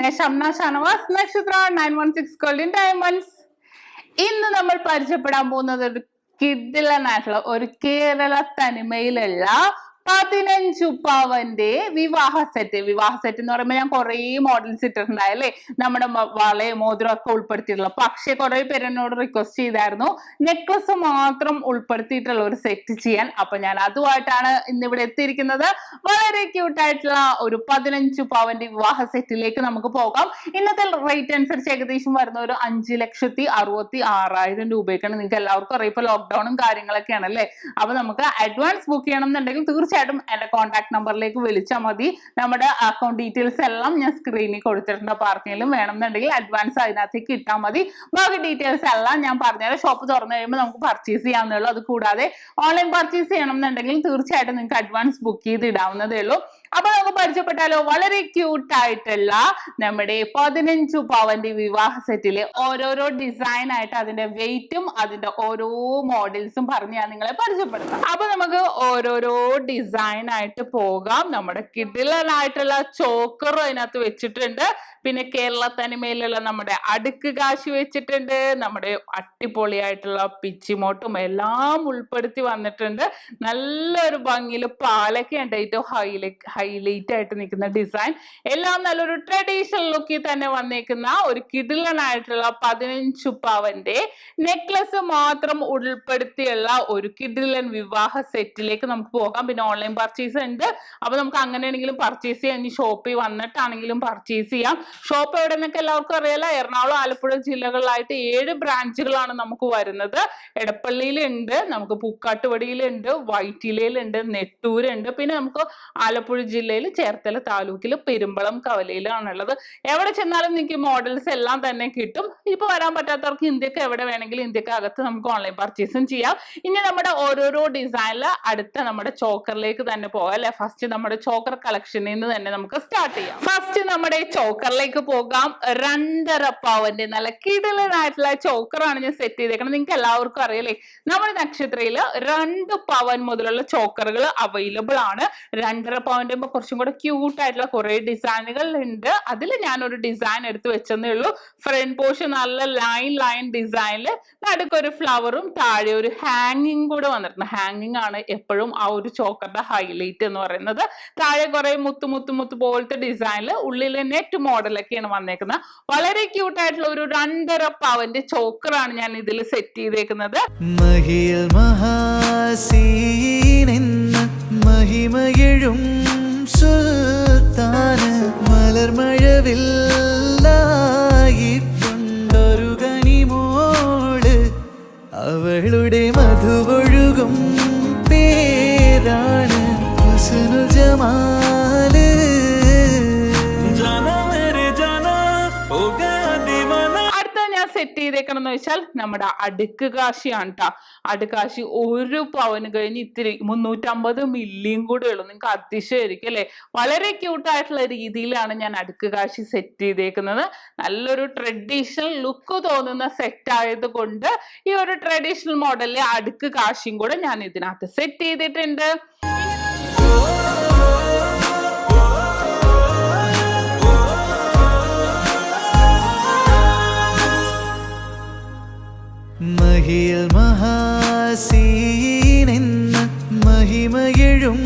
ഞാൻ ഷംന ഷാനവാസ്, നക്ഷത്ര 916 golden diamonds. ഇന്ന് നമ്മൾ പരിചയപ്പെടാൻ പോകുന്നത് ഒരു കിഡിലനായിട്ടുള്ള ഒരു കേരള തനിമയിലുള്ള 15 പവന്റെ വിവാഹ സെറ്റ് എന്ന് പറയുമ്പോൾ ഞാൻ കുറെ മോഡൽസ് ഇട്ടിട്ടുണ്ടായല്ലേ, നമ്മുടെ വളയും മോതിരം ഒക്കെ ഉൾപ്പെടുത്തിയിട്ടുള്ള. പക്ഷെ കുറെ പേര് എന്നോട് റിക്വസ്റ്റ് ചെയ്തായിരുന്നു നെക്ലസ് മാത്രം ഉൾപ്പെടുത്തിയിട്ടുള്ള ഒരു സെറ്റ് ചെയ്യാൻ. അപ്പൊ ഞാൻ അതുമായിട്ടാണ് ഇന്നിവിടെ എത്തിയിരിക്കുന്നത്. വളരെ ക്യൂട്ടായിട്ടുള്ള ഒരു 15 പവന്റെ വിവാഹ സെറ്റിലേക്ക് നമുക്ക് പോകാം. ഇന്നത്തെ റേറ്റ് അനുസരിച്ച് ഏകദേശം വരുന്ന ഒരു 5,66,600 രൂപയ്ക്കാണ്. നിങ്ങൾക്ക് എല്ലാവർക്കും അറിയാം ഇപ്പൊ ലോക്ക്ഡൌണും കാര്യങ്ങളൊക്കെയാണ് അല്ലേ. അപ്പൊ നമുക്ക് അഡ്വാൻസ് ബുക്ക് ചെയ്യണം എന്നുണ്ടെങ്കിൽ തീർച്ചയായിട്ടും എന്റെ കോൺടാക്ട് നമ്പറിലേക്ക് വിളിച്ചാൽ മതി. നമ്മുടെ അക്കൗണ്ട് ഡീറ്റെയിൽസ് എല്ലാം ഞാൻ സ്ക്രീനിൽ കൊടുത്തിട്ടുണ്ട്. അപ്പൊ ആർക്കെങ്കിലും വേണമെന്നുണ്ടെങ്കിൽ അഡ്വാൻസ് അതിനകത്തേക്ക് ഇട്ടാൽ മതി. ബാക്കി ഡീറ്റെയിൽസ് എല്ലാം ഞാൻ പറഞ്ഞുതരാം. ഷോപ്പ് തുറന്നു കഴിയുമ്പോൾ നമുക്ക് പർച്ചേസ് ചെയ്യാവുന്നേ ഉള്ളൂ. അത് കൂടാതെ ഓൺലൈൻ പർച്ചേസ് ചെയ്യണം എന്നുണ്ടെങ്കിൽ തീർച്ചയായിട്ടും നിങ്ങൾക്ക് അഡ്വാൻസ് ബുക്ക് ചെയ്ത് ഇടാവുന്നതേ ഉള്ളൂ. അപ്പൊ നമുക്ക് പരിചയപ്പെട്ടാലോ. വളരെ ക്യൂട്ട് ആയിട്ടുള്ള നമ്മുടെ 15 പവന്റെ വിവാഹ സെറ്റിലെ ഓരോരോ ഡിസൈൻ ആയിട്ട് അതിന്റെ വെയിറ്റും അതിന്റെ ഓരോ മോഡൽസും പറഞ്ഞ് ഞാൻ നിങ്ങളെ പരിചയപ്പെടുത്താം. അപ്പൊ നമുക്ക് ഓരോരോ ഡിസൈൻ ആയിട്ട് പോകാം. നമ്മുടെ കിഡിലനായിട്ടുള്ള ചോക്കർ അതിനകത്ത് വെച്ചിട്ടുണ്ട്. പിന്നെ കേരള തനിമയിലുള്ള നമ്മുടെ അടുക്ക് കാശി വെച്ചിട്ടുണ്ട്. നമ്മുടെ അടിപൊളിയായിട്ടുള്ള പിച്ചിമോട്ടും എല്ലാം ഉൾപ്പെടുത്തി വന്നിട്ടുണ്ട്. നല്ലൊരു ഭംഗിയിൽ പാലൊക്കെയുണ്ട് ഏറ്റവും ഹൈലൈറ്റ് ആയിട്ട് നിൽക്കുന്ന ഡിസൈൻ. എല്ലാം നല്ലൊരു ട്രഡീഷണൽ ലുക്കിൽ തന്നെ വന്നേക്കുന്ന ഒരു കിഡിലനായിട്ടുള്ള 15 പവന്റെ നെക്ലസ് മാത്രം ഉൾപ്പെടുത്തിയുള്ള ഒരു കിഡിലൻ വിവാഹ സെറ്റിലേക്ക് നമുക്ക് പോകാം. പിന്നെ ഓൺലൈൻ പർച്ചേസ് ഉണ്ട്. അപ്പൊ നമുക്ക് അങ്ങനെയാണെങ്കിലും പർച്ചേസ് ചെയ്യാം. ഇനി ഷോപ്പിൽ വന്നിട്ടാണെങ്കിലും പർച്ചേസ് ചെയ്യാം. ഷോപ്പ് എവിടെ നിന്നൊക്കെ എല്ലാവർക്കും അറിയാലോ. എറണാകുളം, ആലപ്പുഴ ജില്ലകളിലായിട്ട് 7 ബ്രാഞ്ചുകളാണ് നമുക്ക് വരുന്നത്. എടപ്പള്ളിയിലുണ്ട്, നമുക്ക് പൂക്കാട്ടുപടിയിലുണ്ട്, വൈറ്റിലയിലുണ്ട്, നെട്ടൂരുണ്ട്. പിന്നെ നമുക്ക് ആലപ്പുഴ ജില്ലയിൽ ചേർത്തല താലൂക്കിൽ പെരുമ്പളം കവലയിലാണുള്ളത്. എവിടെ ചെന്നാലും നിങ്ങൾക്ക് മോഡൽസ് എല്ലാം തന്നെ കിട്ടും. ഇപ്പൊ വരാൻ പറ്റാത്തവർക്ക് ഇന്ത്യക്ക് എവിടെ വേണമെങ്കിലും ഇന്ത്യക്ക് അകത്ത് നമുക്ക് ഓൺലൈൻ പർച്ചേസും ചെയ്യാം. ഇനി നമ്മുടെ ഓരോരോ ഡിസൈനിൽ അടുത്ത നമ്മുടെ ചോക്കറിലേക്ക് തന്നെ പോകാം അല്ലെ. ഫസ്റ്റ് നമ്മുടെ ചോക്കർ കളക്ഷനിൽ നിന്ന് തന്നെ നമുക്ക് സ്റ്റാർട്ട് ചെയ്യാം. ഫസ്റ്റ് നമ്മുടെ ചോക്കറിലേക്ക് പോകാം. 2.5 പവന്റെ നല്ല കിടിലനായിട്ടുള്ള ചോക്കറാണ് ഞാൻ സെറ്റ് ചെയ്തേക്കുന്നത്. നിങ്ങൾക്ക് എല്ലാവർക്കും അറിയാലേ നമ്മുടെ നക്ഷത്രയില് 2 പവൻ മുതലുള്ള ചോക്കറുകൾ അവൈലബിൾ ആണ്. 2.5 പവന്റെ കുറച്ചും കൂടെ ക്യൂട്ട് ആയിട്ടുള്ള കുറെ ഡിസൈനുകൾ ഉണ്ട്. അതിൽ ഞാനൊരു ഡിസൈൻ എടുത്ത് വെച്ചതേ ഉള്ളൂ. ഫ്രണ്ട് പോർഷൻ നല്ല ലൈൻ ഡിസൈനില് നടുക്കൊരു ഫ്ലവറും താഴെ ഒരു ഹാങ്ങിങ് കൂടെ വന്നിട്ടുണ്ട്. ഹാങ്ങിങ് ആണ് എപ്പോഴും ആ ഒരു ചോക്കറിന്റെ ഹൈലൈറ്റ് എന്ന് പറയുന്നത്. താഴെ കുറെ മുത്ത് പോലത്തെ ഡിസൈനില് ഉള്ളിൽ നെറ്റ് മോഡലൊക്കെയാണ് വന്നേക്കുന്നത്. വളരെ ക്യൂട്ട് ആയിട്ടുള്ള ഒരു 2.5 പവന്റെ ചോക്കറാണ് ഞാൻ ഇതിൽ സെറ്റ് ചെയ്തേക്കുന്നത്. മഹിമയഴും സുൽത്താന് മലർമഴവില്ലായിട്ടൊരു കനിമോള് അവളുടെ മധുവൊഴുകും പേരാണ് ഹുസ്നുൽ ജമാല്. സെറ്റ് ചെയ്തേക്കണെന്ന് വെച്ചാൽ നമ്മുടെ അടുക്ക് കാശിയാണ് കേട്ടോ. അടുക്കാശി 1 പവന് കഴിഞ്ഞ് ഇത്തിരി 350 മില്ലിയും കൂടെ ഉള്ളൂ. നിങ്ങൾക്ക് അതിശയായിരിക്കും അല്ലെ. വളരെ ക്യൂട്ടായിട്ടുള്ള രീതിയിലാണ് ഞാൻ അടുക്ക് കാശി സെറ്റ് ചെയ്തേക്കുന്നത്. നല്ലൊരു ട്രഡീഷണൽ ലുക്ക് തോന്നുന്ന സെറ്റ് ആയത് കൊണ്ട് ഈ ഒരു ട്രഡീഷണൽ മോഡലിലെ അടുക്ക് കാശിയും കൂടെ ഞാൻ ഇതിനകത്ത് സെറ്റ് ചെയ്തിട്ടുണ്ട്. മഹിൽ മഹാസീനെന്ന മഹിമയഴും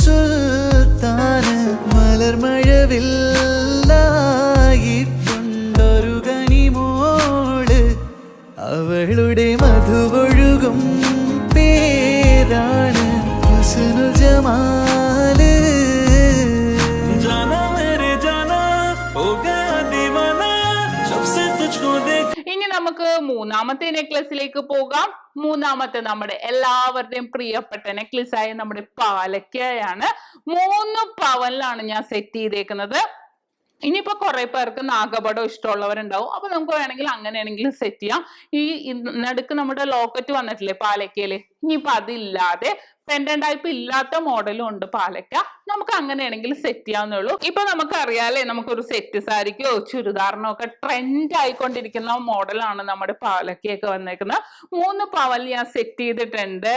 സുൽത്താന് മലർമഴവില്ലായിട്ടൊരു കനിമോള് അവളുടെ മധുവൊഴുകും പേരാണ് ഹുസ്നുൽ ജമാല്. ഇനി നമുക്ക് മൂന്നാമത്തെ നെക്ലസിലേക്ക് പോകാം. മൂന്നാമത്തെ നമ്മുടെ എല്ലാവരുടെയും പ്രിയപ്പെട്ട നെക്ലസ് ആയ നമ്മുടെ പാലക്കയാണ്. 3 പവനിലാണ് ഞാൻ സെറ്റ് ചെയ്തേക്കുന്നത്. ഇനിയിപ്പോ കുറെ പേർക്ക് നാഗപടം ഇഷ്ടമുള്ളവരുണ്ടാവും. അപ്പൊ നമുക്ക് വേണമെങ്കിൽ അങ്ങനെയാണെങ്കിൽ സെറ്റ് ചെയ്യാം. ഈ നടുക്ക് നമ്മുടെ ലോക്കറ്റ് വന്നിട്ടില്ലേ പാലക്കയില്, ഇനിയിപ്പോ അതില്ലാതെ പെൻഡന്റ് ടൈപ്പ് ഇല്ലാത്ത മോഡലും ഉണ്ട് പാലക്ക. നമുക്ക് അങ്ങനെയാണെങ്കിൽ സെറ്റ് ചെയ്യാവുന്നേ ഉള്ളൂ. ഇപ്പൊ നമുക്ക് അറിയാലേ, നമുക്കൊരു സെറ്റ് സാരിക്കോ ചുരിദാറിനോ ഒക്കെ ട്രെൻഡ് ആയിക്കൊണ്ടിരിക്കുന്ന മോഡലാണ് നമ്മുടെ പാലക്കയൊക്കെ വന്നേക്കുന്നത്. 3 പവൻ ഞാൻ സെറ്റ് ചെയ്തിട്ടുണ്ട്.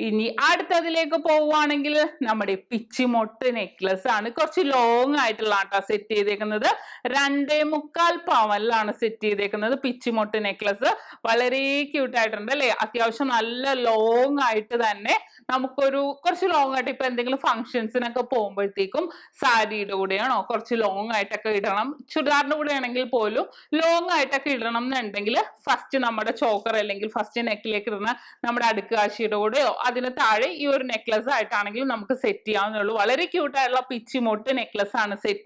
ഇനി അടുത്തതിലേക്ക് പോവുകയാണെങ്കിൽ നമ്മുടെ പിച്ചിമൊട്ട് നെക്ലസ് ആണ്. കുറച്ച് ലോങ് ആയിട്ടുള്ള സെറ്റ് ചെയ്തേക്കുന്നത്. 2.25 പവനിലാണ് സെറ്റ് ചെയ്തേക്കുന്നത് പിച്ചിമൊട്ട് നെക്ലസ്. വളരെ ക്യൂട്ട് ആയിട്ടുണ്ട് അല്ലെ? അത്യാവശ്യം നല്ല ലോങ് ആയിട്ട് തന്നെ നമുക്കൊരു കുറച്ച് ലോങ് ആയിട്ട് ഇപ്പൊ എന്തെങ്കിലും ഫംഗ്ഷൻസിനൊക്കെ പോകുമ്പോഴത്തേക്കും സാരിയുടെ കൂടെയാണോ കുറച്ച് ലോങ് ആയിട്ടൊക്കെ ഇടണം, ചുരിദാറിന്റെ കൂടെ ആണെങ്കിൽ പോലും ലോങ് ആയിട്ടൊക്കെ ഇടണം എന്നുണ്ടെങ്കിൽ ഫസ്റ്റ് നമ്മുടെ ചോക്കർ അല്ലെങ്കിൽ ഫസ്റ്റ് നെക്കിലേക്ക് ഇടുന്ന നമ്മുടെ അടുക്കാശിയുടെ കൂടെയോ അതിന് താഴെ ഈ ഒരു നെക്ലസ് ആയിട്ടാണെങ്കിലും നമുക്ക് സെറ്റ് ചെയ്യാവുന്നേ ഉള്ളൂ. വളരെ ക്യൂട്ട് ആയിട്ടുള്ള പിച്ചിമൊട്ട് നെക്ലസ് ആണ് സെറ്റ്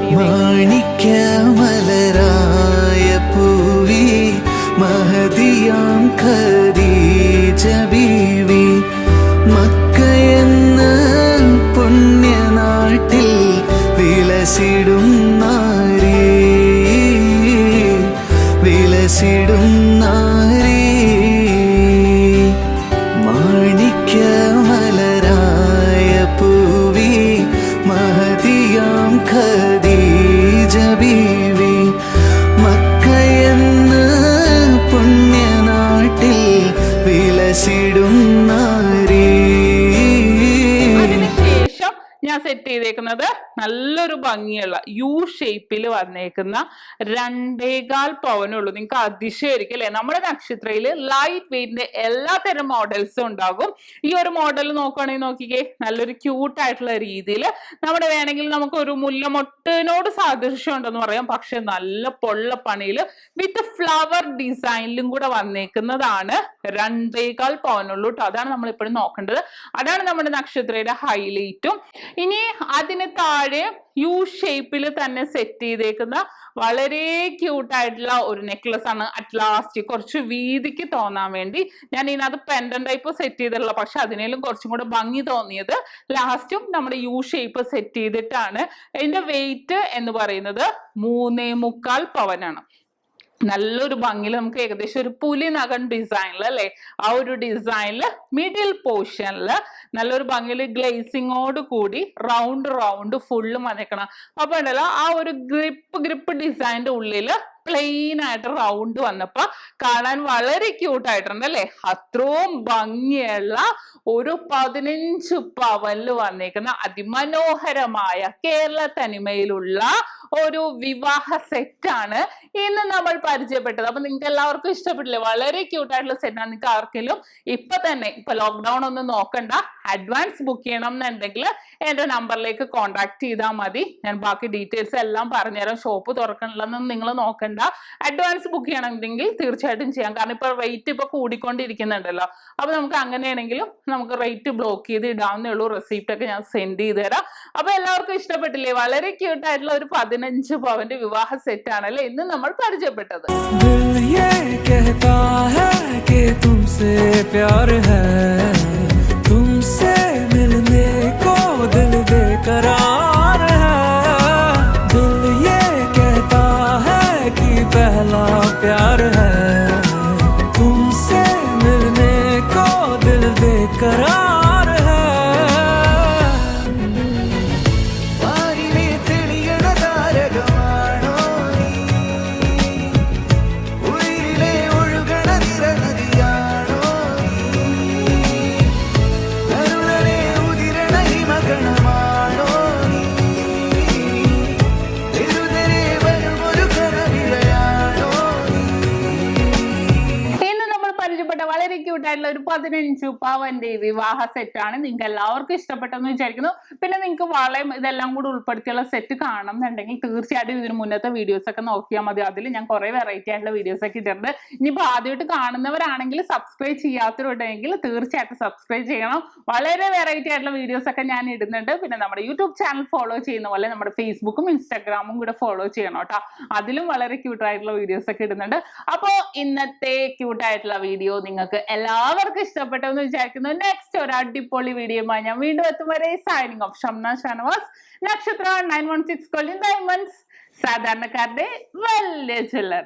പുണ്യനാട്ടിൽ വിലസിടും നാരീ, വിലസിടും നാരീ. മാണിക്യമലരായ പൂവി മഹദിയാം ഖദീജ ബീവി, മക്കയെന്ന പുണ്യനാട്ടിൽ വിലസിടും നാരീ. ഞാൻ സെറ്റ് ചെയ്തേക്കുന്നത് നല്ലൊരു ഭംഗിയുള്ള യു ഷേപ്പിൽ വന്നേക്കുന്ന 2.25 പവനുള്ളൂ. നിങ്ങൾക്ക് അതിശയായിരിക്കും അല്ലെ? നമ്മുടെ നക്ഷത്രയില് ലൈറ്റ് വെയിറ്റിന്റെ എല്ലാ തരം മോഡൽസും ഉണ്ടാകും. ഈ ഒരു മോഡൽ നോക്കുകയാണെങ്കിൽ നോക്കിക്കേ, നല്ലൊരു ക്യൂട്ട് ആയിട്ടുള്ള രീതിയിൽ നമ്മുടെ വേണമെങ്കിൽ നമുക്ക് ഒരു മുല്ലമൊട്ടിനോട് സാദൃശ്യം ഉണ്ടെന്ന് പറയാം. പക്ഷെ നല്ല പൊള്ള പണിയില് വിത്ത് ഫ്ലവർ ഡിസൈനിലും കൂടെ വന്നേക്കുന്നതാണ്. 2.25 പവനുള്ളൂ കേട്ടോ. അതാണ് നമ്മൾ ഇപ്പോഴും നോക്കേണ്ടത്. അതാണ് നമ്മുടെ നക്ഷത്രയുടെ ഹൈലൈറ്റും. ഇനി അതിന് താഴെ യു ഷേപ്പിൽ തന്നെ സെറ്റ് ചെയ്തേക്കുന്ന വളരെ ക്യൂട്ട് ആയിട്ടുള്ള ഒരു നെക്ലസ് ആണ്. അറ്റ് ലാസ്റ്റ് കുറച്ച് വീതിക്ക് തോന്നാൻ വേണ്ടി ഞാൻ ഇതിനകത്ത് പെൻഡന്റ് ടൈപ്പ് സെറ്റ് ചെയ്തിട്ടുള്ള, പക്ഷെ അതിനേലും കുറച്ചും കൂടെ ഭംഗി തോന്നിയത് ലാസ്റ്റും നമ്മുടെ യു ഷേപ്പ് സെറ്റ് ചെയ്തിട്ടാണ്. ഇതിന്റെ വെയിറ്റ് എന്ന് പറയുന്നത് 3.25 പവനാണ്. നല്ലൊരു ഭംഗിയിൽ നമുക്ക് ഏകദേശം ഒരു പുലി നഗൻ ഡിസൈനിൽ അല്ലെ, ആ ഒരു ഡിസൈനില് മിഡിൽ പോർഷനില് നല്ലൊരു ഭംഗിയിൽ ഗ്ലേസിങ്ങോട് കൂടി റൗണ്ട് ഫുള്ളും വന്നേക്കണം. അപ്പൊ ഉണ്ടല്ലോ ആ ഒരു ഗ്രിപ്പ് ഡിസൈനിന്റെ ഉള്ളില് പ്ലെയിൻ ആയിട്ട് റൗണ്ട് വന്നപ്പോ കാണാൻ വളരെ ക്യൂട്ട് ആയിട്ടുണ്ട് അല്ലെ? അത്രയും ഭംഗിയുള്ള ഒരു 15 പവനിൽ വന്നേക്കുന്ന അതിമനോഹരമായ കേരള തനിമയിലുള്ള ഒരു വിവാഹ സെറ്റാണ് ഇന്ന് നമ്മൾ പരിചയപ്പെട്ടത്. അപ്പൊ നിങ്ങൾക്ക് എല്ലാവർക്കും ഇഷ്ടപ്പെട്ടില്ലേ? വളരെ ക്യൂട്ട് ആയിട്ടുള്ള സെറ്റാണ്. നിങ്ങൾക്ക് ആർക്കെങ്കിലും ഇപ്പൊ തന്നെ ഇപ്പൊ ലോക്ക്ഡൌൺ ഒന്നും നോക്കണ്ട, അഡ്വാൻസ് ബുക്ക് ചെയ്യണം എന്നുണ്ടെങ്കിൽ എന്റെ നമ്പറിലേക്ക് കോൺടാക്ട് ചെയ്താൽ മതി. ഞാൻ ബാക്കി ഡീറ്റെയിൽസ് എല്ലാം പറഞ്ഞുതരാം. ഷോപ്പ് തുറക്കണില്ലെന്നൊന്നും നിങ്ങൾ നോക്കണ്ട. അഡ്വാൻസ് ബുക്ക് ചെയ്യണമെങ്കിൽ തീർച്ചയായിട്ടും ചെയ്യാം. കാരണം ഇപ്പൊ റേറ്റ് ഇപ്പൊ കൂടിക്കൊണ്ടിരിക്കുന്നുണ്ടല്ലോ. അപ്പൊ നമുക്ക് അങ്ങനെയാണെങ്കിലും നമുക്ക് റേറ്റ് ബ്ലോക്ക് ചെയ്ത് ഇടാവുന്നേ ഉള്ളൂ. റെസിപ്റ്റ് ഒക്കെ ഞാൻ സെൻഡ് ചെയ്ത് തരാം. അപ്പൊ എല്ലാവർക്കും ഇഷ്ടപ്പെട്ടില്ലേ? വളരെ ക്യൂട്ട് ആയിട്ടുള്ള ഒരു 15 പവന്റെ വിവാഹ സെറ്റ് ആണല്ലേ ഇന്ന് നമ്മൾ പരിചയപ്പെട്ടത്. पहला प्यार है तुमसे मिलने को दिल बेकरार है. വാരിലെ തെളിയണ താരകമാണോ നീ, ഉയിരിലെ ഒഴുകണ നിറനദിയാണോ നീ, കരുണനെ ഉതിരണ ഹിമഗണമാണോ നീ, എരുതരെ വരുമൊരു കരവിഴയാണോ. വളരെ ക്യൂട്ട് ആയിട്ടുള്ള ഒരു 15 പവന്റെ വിവാഹ സെറ്റ് ആണ്. നിങ്ങൾക്ക് എല്ലാവർക്കും ഇഷ്ടപ്പെട്ടെന്ന് വിചാരിക്കുന്നു. പിന്നെ നിങ്ങൾക്ക് വളയും ഇതെല്ലാം കൂടി ഉൾപ്പെടുത്തിയുള്ള സെറ്റ് കാണണം എന്നുണ്ടെങ്കിൽ തീർച്ചയായിട്ടും ഇതിന് മുന്നത്തെ വീഡിയോസ് ഒക്കെ നോക്കിയാൽ മതി. അതിൽ ഞാൻ കുറെ വെറൈറ്റി ആയിട്ടുള്ള വീഡിയോസ് ഒക്കെ ഇട്ടിട്ടുണ്ട്. ഇനിയിപ്പോൾ ആദ്യമായിട്ട് കാണുന്നവരാണെങ്കിൽ സബ്സ്ക്രൈബ് ചെയ്യാത്തവരുണ്ടെങ്കിൽ തീർച്ചയായിട്ടും സബ്സ്ക്രൈബ് ചെയ്യണം. വളരെ വെറൈറ്റി ആയിട്ടുള്ള വീഡിയോസ് ഒക്കെ ഞാൻ ഇടുന്നുണ്ട്. പിന്നെ നമ്മുടെ യൂട്യൂബ് ചാനൽ ഫോളോ ചെയ്യുന്ന പോലെ നമ്മുടെ ഫേസ്ബുക്കും ഇൻസ്റ്റാഗ്രാമും കൂടെ ഫോളോ ചെയ്യണം കേട്ടോ. അതിലും വളരെ ക്യൂട്ട് ആയിട്ടുള്ള വീഡിയോസ് ഒക്കെ ഇടുന്നുണ്ട്. അപ്പോൾ ഇന്നത്തെ ക്യൂട്ട് ആയിട്ടുള്ള വീഡിയോ നിങ്ങൾക്ക് എല്ലാവർക്കും ഇഷ്ടപ്പെട്ടെന്ന് വിചാരിക്കുന്നു. നെക്സ്റ്റ് ഒരു അടിപൊളി വീഡിയോയുമായി ഞാൻ വീണ്ടും എത്തും വരെ സൈനിങ് ഓഫ്. ഷംന ഷാനവാസ്, നക്ഷത്ര 916 ഗോൾഡൻ ഡയമണ്ട്സ്, സാധാരണക്കാരുടെ വലിയ ചില്ലർ.